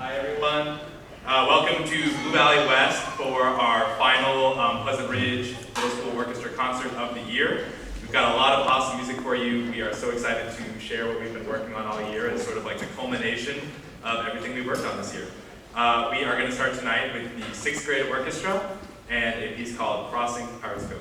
Hi everyone. Welcome to Blue Valley West for our final Pleasant Ridge Middle School Orchestra concert of the year. We've got a lot of awesome music for you. We are so excited to share what we've been working on all year. It's sort of like the culmination of everything we've worked on this year. We are going to start tonight with the 6th grade orchestra and a piece called Crossing Cove.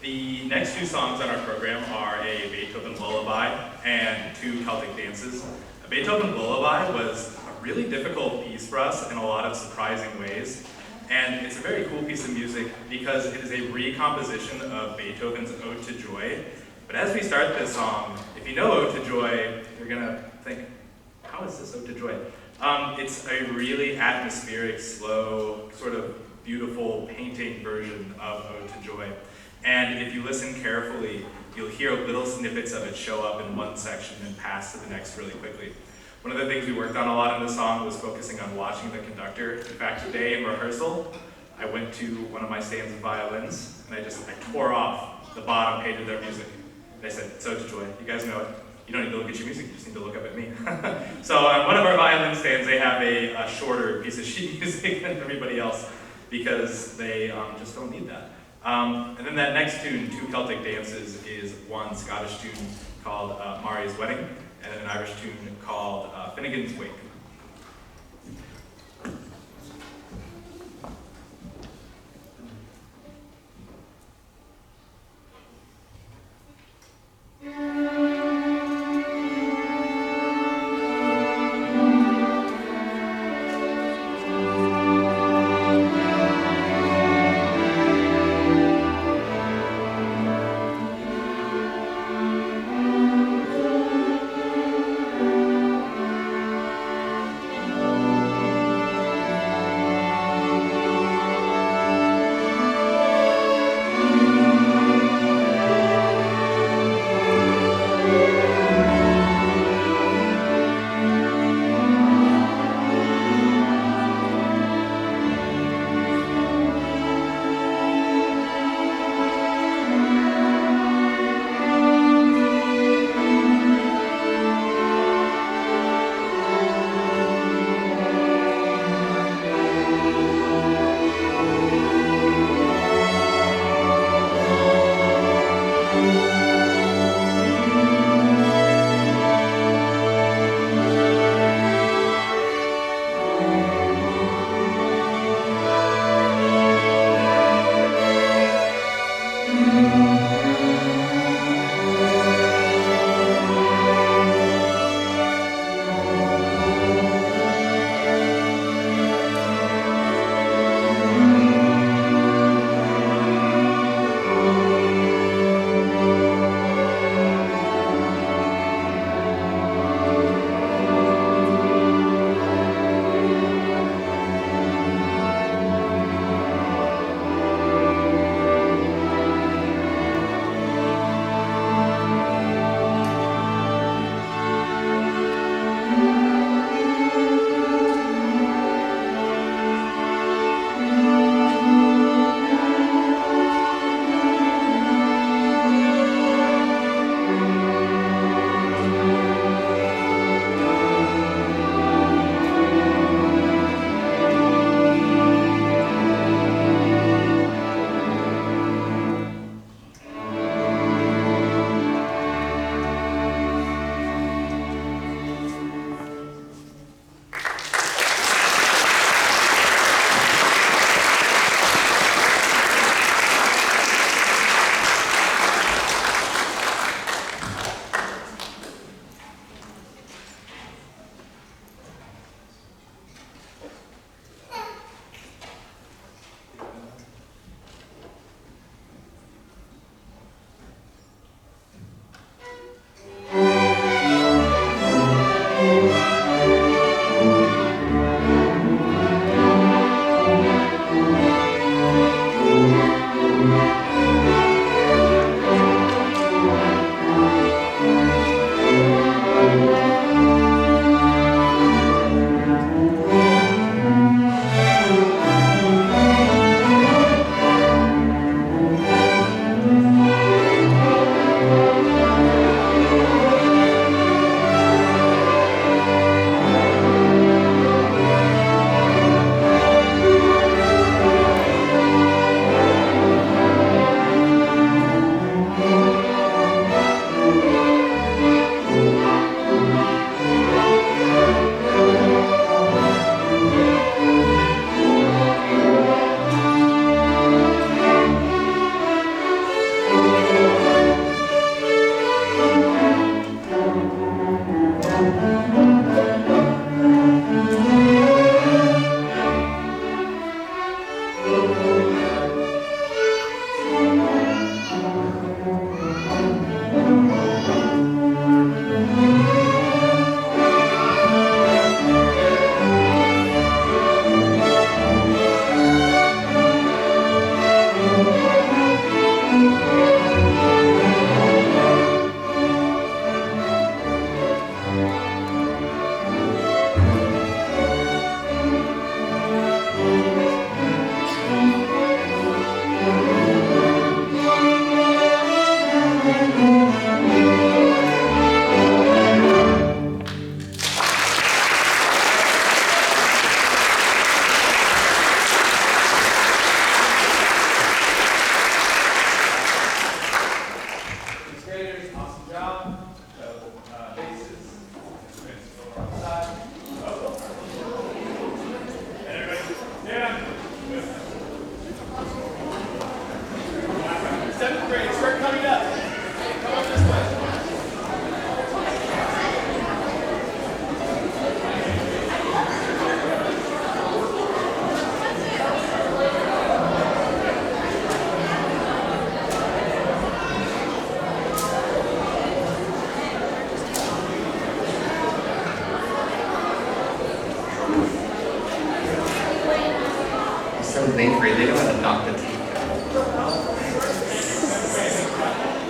The next two songs on our program are a Beethoven Lullaby and two Celtic dances. A Beethoven Lullaby was a really difficult piece for us in a lot of surprising ways, and it's a very cool piece of music because it is a recomposition of Beethoven's Ode to Joy. But as we start this song, if you know Ode to Joy, you're gonna think, how is this Ode to Joy? It's a really atmospheric, slow, sort of beautiful painting version of Ode to Joy. And if you listen carefully, you'll hear little snippets of it show up in one section and pass to the next really quickly. One of the things we worked on a lot in the song was focusing on watching the conductor. In fact, today in rehearsal, I went to one of my stands of violins, and I tore off the bottom page of their music. And I said, it's Ode to Joy, you guys know it. You don't need to look at your music, you just need to look up at me. So on one of our violin stands, they have a shorter piece of sheet music than everybody else because they just don't need that. And then that next tune, Two Celtic Dances, is one Scottish tune called Maria's Wedding, and an Irish tune called Finnegan's Wake.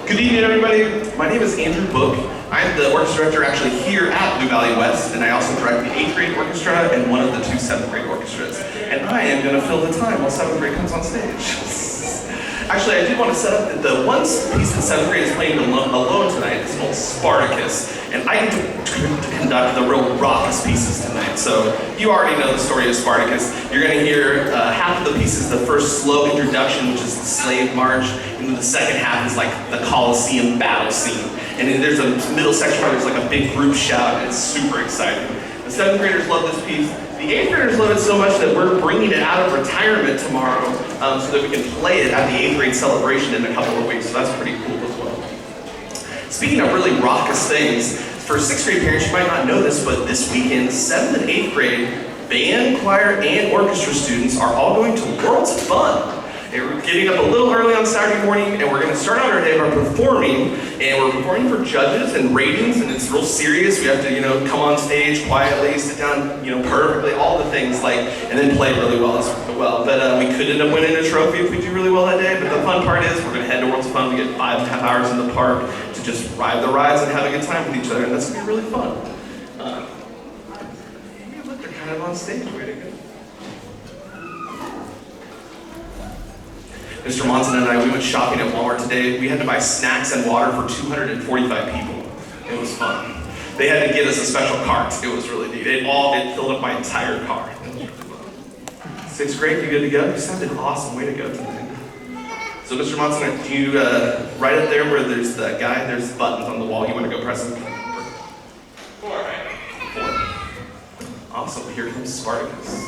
Good evening, everybody. My name is Andrew Book. I'm the orchestra director actually here at Blue Valley West, and I also direct the 8th grade orchestra and one of the 2 7th grade orchestras. And I am going to fill the time while 7th grade comes on stage. Actually, I did want to set up that the one piece that 7th grade is playing alone tonight is called Spartacus, and I get to conduct the real raucous pieces tonight. So you already know the story of Spartacus. You're going to hear half of the piece is the first slow introduction, which is the slave march, and then the second half is like the Colosseum battle scene. And then there's a middle section where there's like a big group shout, and it's super exciting. The 7th graders love this piece. The 8th graders love it so much that we're bringing it out of retirement tomorrow so that we can play it at the 8th grade celebration in a couple of weeks, so that's pretty cool as well. Speaking of really raucous things, for 6th grade parents, you might not know this, but this weekend, 7th and 8th grade band, choir, and orchestra students are all going to World's Fun. And we're getting up a little early on Saturday morning, and we're going to start out our day by performing, and we're performing for judges and ratings, and it's real serious. We have to, come on stage quietly, sit down, perfectly, all the things, and then play really well as well. But we could end up winning a trophy if we do really well that day, but the fun part is we're going to head to World's Fun. We get 5.5 hours in the park to just ride the rides and have a good time with each other, and that's going to be really fun. Hey, look, they're kind of on stage. Way to go. Mr. Monson and I, we went shopping at Walmart today. We had to buy snacks and water for 245 people. It was fun. They had to get us a special cart. It was really neat. It filled up my entire car. It was really fun. 6th grade, you good to go? You sounded awesome. Way to go tonight. So, Mr. Monson, do you, right up there where there's the guy, there's buttons on the wall. You want to go press them? 4, right? 4. Awesome. Here comes Spartacus.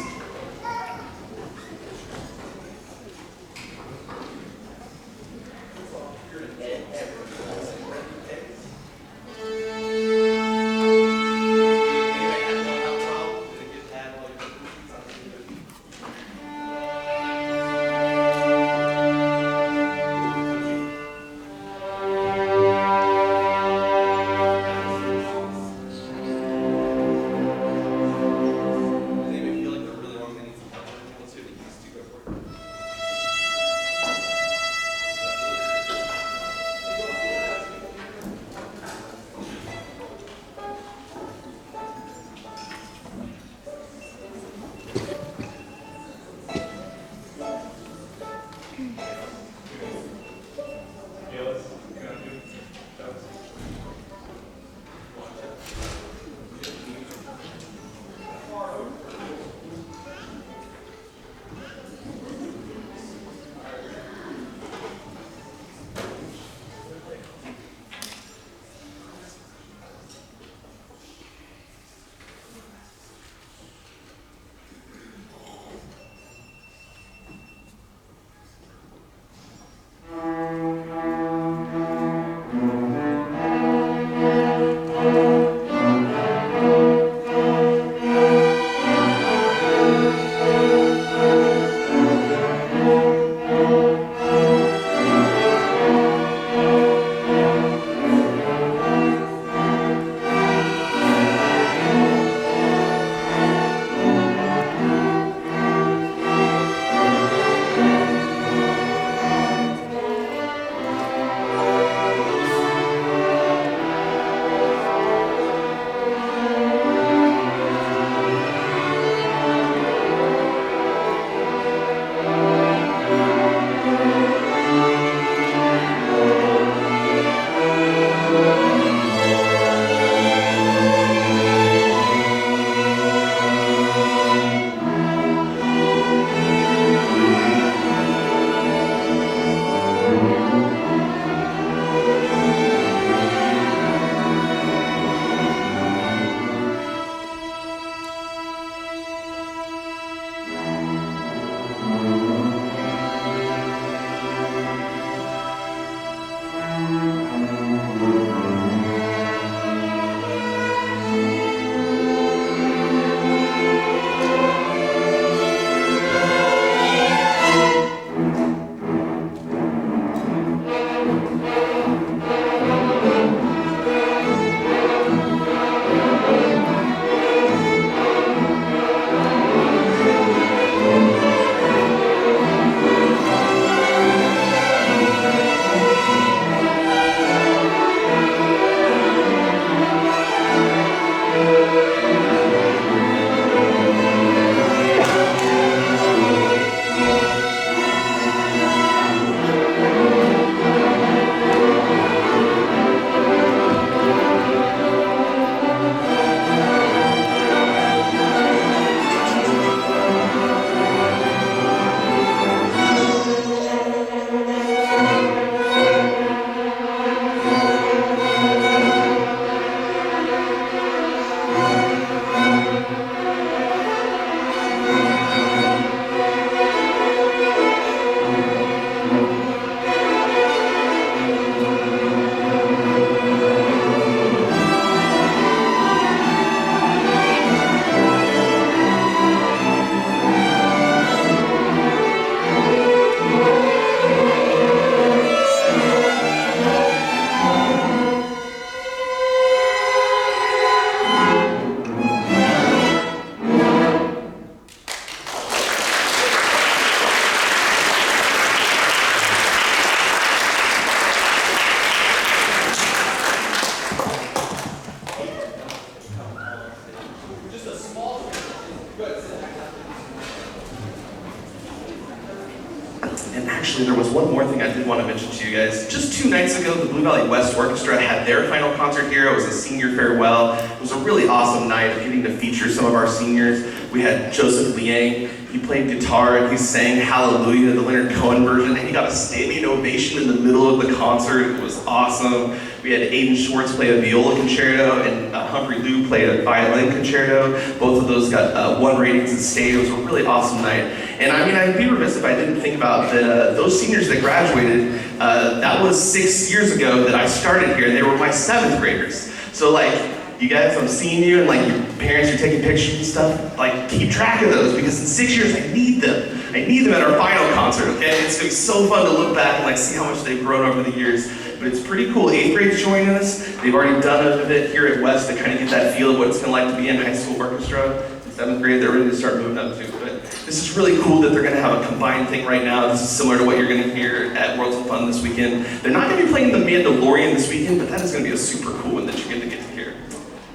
want to mention to you guys. Just 2 nights ago, the Blue Valley West Orchestra had their final concert here. It was a senior farewell. It was a really awesome night of getting to feature some of our seniors. We had Joseph Liang. He played guitar and he sang Hallelujah, the Leonard Cohen version, and he got a standing ovation in the middle of the concert. It was awesome. We had Aiden Schwartz play a viola concerto, and Humphrey Liu played a violin concerto. Both of those got 1 ratings and stayed. It was a really awesome night. And I mean, I'd be remiss if I didn't think about those seniors that graduated. That was 6 years ago that I started here, and they were my 7th graders. So like, you guys, I'm seeing you, and like your parents are taking pictures and stuff. Like, keep track of those, because in 6 years I need them. I need them at our final concert, okay? It's gonna be so fun to look back and like see how much they've grown over the years. But it's pretty cool. 8th grade's joining us. They've already done a bit here at West to kind of get that feel of what it's gonna like to be in high school orchestra. In 7th grade, they're ready to start moving up too. But this is really cool that they're gonna have a combined thing right now. This is similar to what you're gonna hear at Worlds of Fun this weekend. They're not gonna be playing the Mandalorian this weekend, but that is gonna be a super cool one that you're gonna get to hear.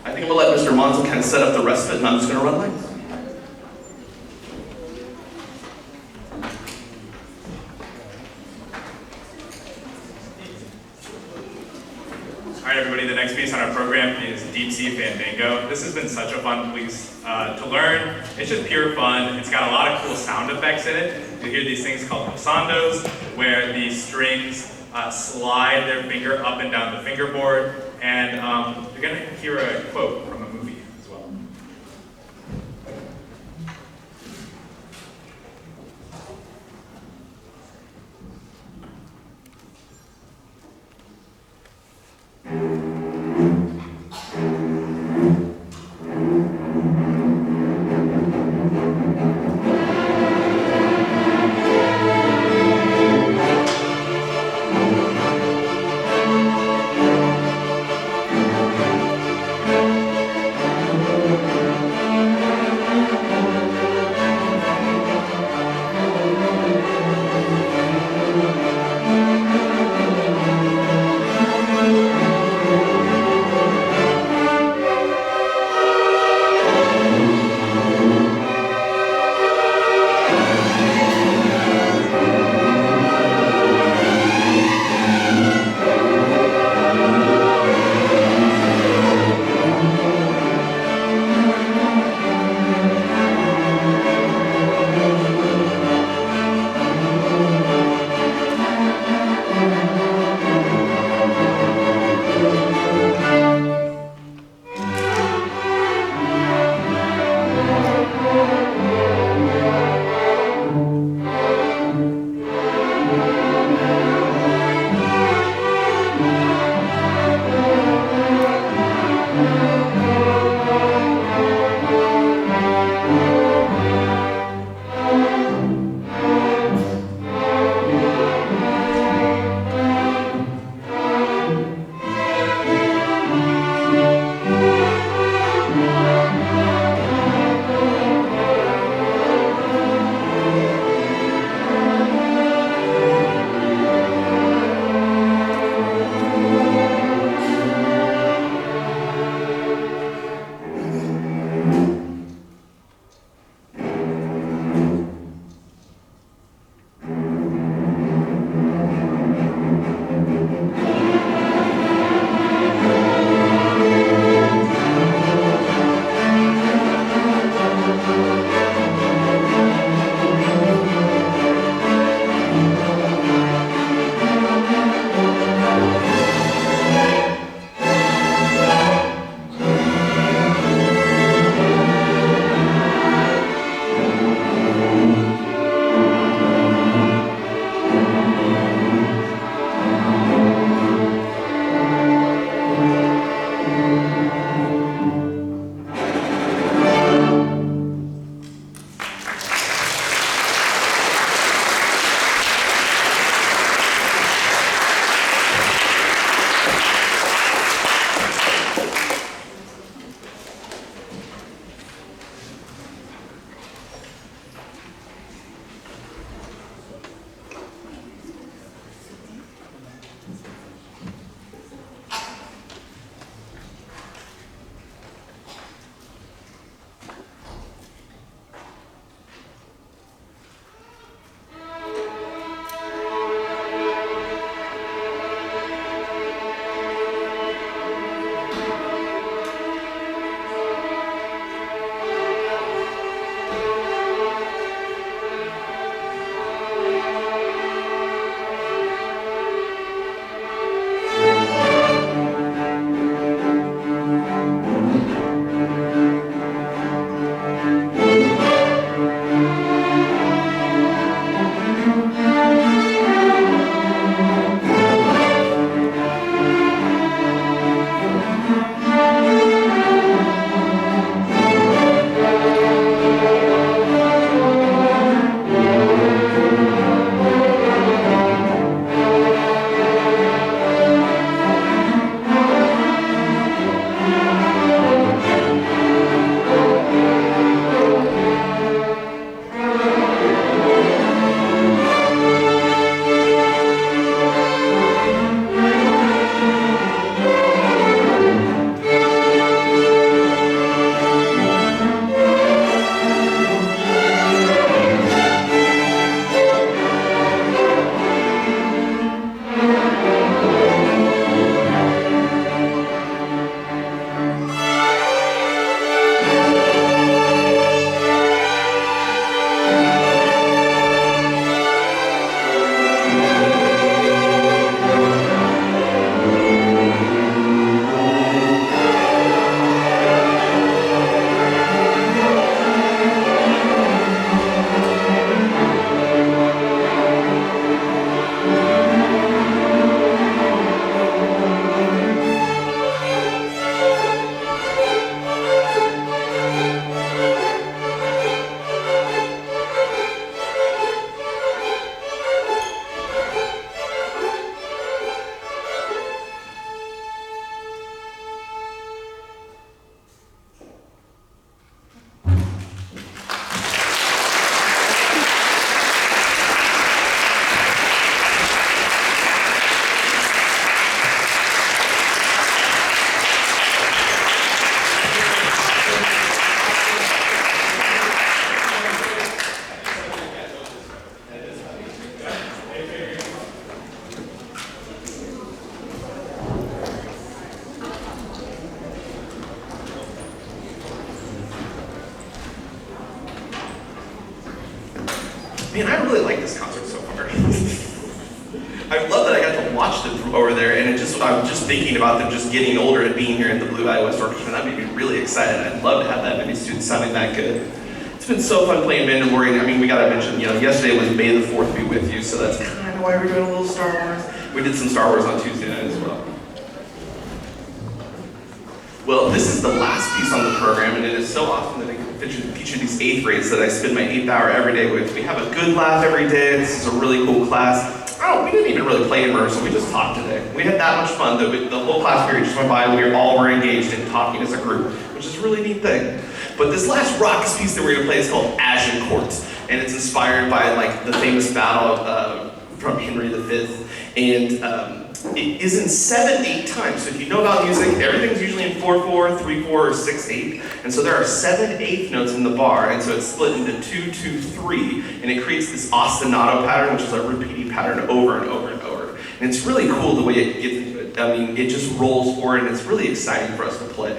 I think I'm gonna let Mr. Monzo kind of set up the rest of it, and I'm just gonna run lines. All right, everybody, the next piece on our program is Deep Sea Fandango. This has been such a fun piece to learn. It's just pure fun. It's got a lot of cool sound effects in it. You hear these things called glissandos, where the strings slide their finger up and down the fingerboard. And you're going to hear a quote from a movie as well. this concert so far. I love that I got to watch them from over there, and I'm just thinking about them just getting older and being here in the Blue Valley West Orchestra. That made me really excited. I'd love to have that many students sounding that good. It's been so fun playing Mandalorian. I mean, we gotta mention, yesterday was May the 4th be with you, so that's kind of why we're doing a little Star Wars. We did some Star Wars on Tuesday night as well. Well, this is the last piece on the program, and it is so often that I get to feature these 8th grades that I spend my 8th hour every day with. We have a good laugh every day. This is a really cool class. Oh, we didn't even really play in rehearsal. We just talked today. We had that much fun. The whole class period just went by, and we all were engaged in talking as a group, which is a really neat thing. But this last raucous piece that we're going to play is called Agincourt, and it's inspired by the famous battle from Henry V, and it is in 7/8 time. So if you know about music, everything's usually in 4/4, 3/4, or 6/8, and so there are 7/8 notes in the bar, and so it's split into 2, 2, 3, and it creates this ostinato pattern, which is a repeating pattern over and over and over. And it's really cool the way it gets into it. I mean, it just rolls forward, and it's really exciting for us to play.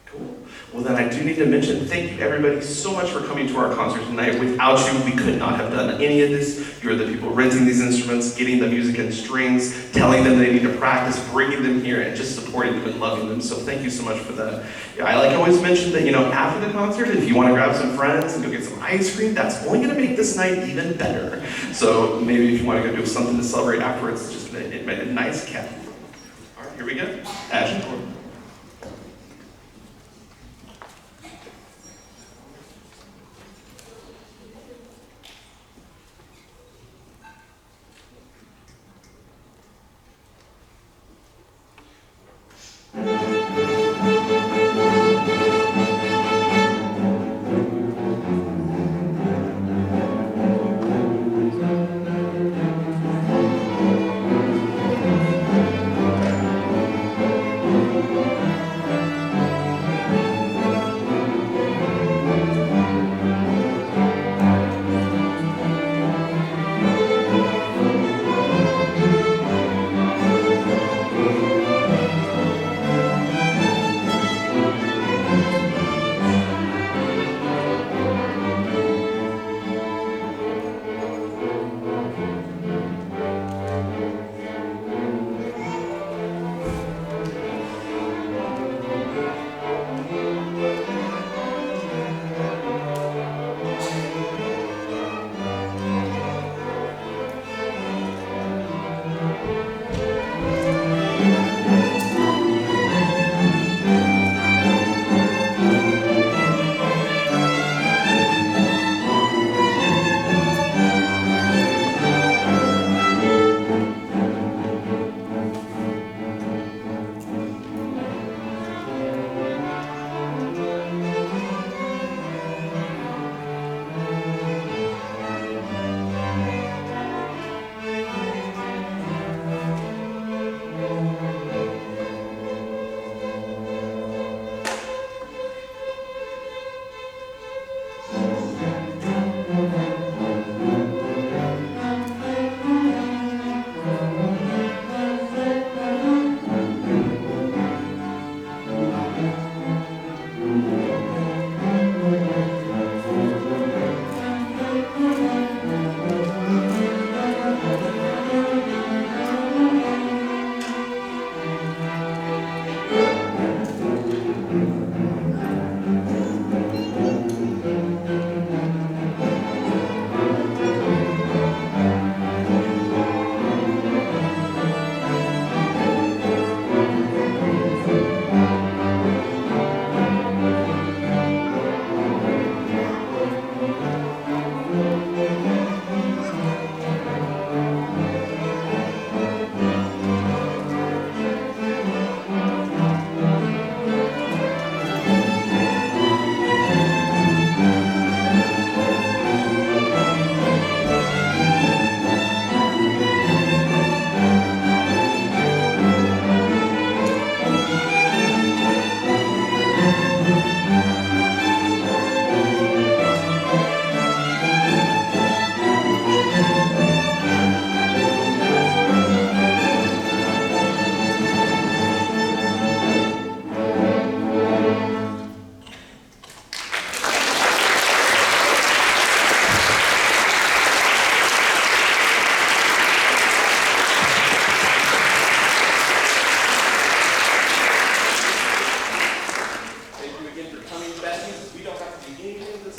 Cool. Well, then I do need to mention, thank you everybody so much for coming to our concert tonight. Without you, we could not have done any of this. You are the people renting these instruments, getting the music and strings, telling them they need to practice, bringing them here, and just supporting them and loving them. So thank you so much for that. Yeah, I always mention that, after the concert, if you want to grab some friends and go get some ice cream, that's only going to make this night even better. So maybe if you want to go do something to celebrate afterwards, just it made a nice cap. All right, here we go. Agincourt.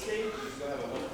stage. Just go have a wonderful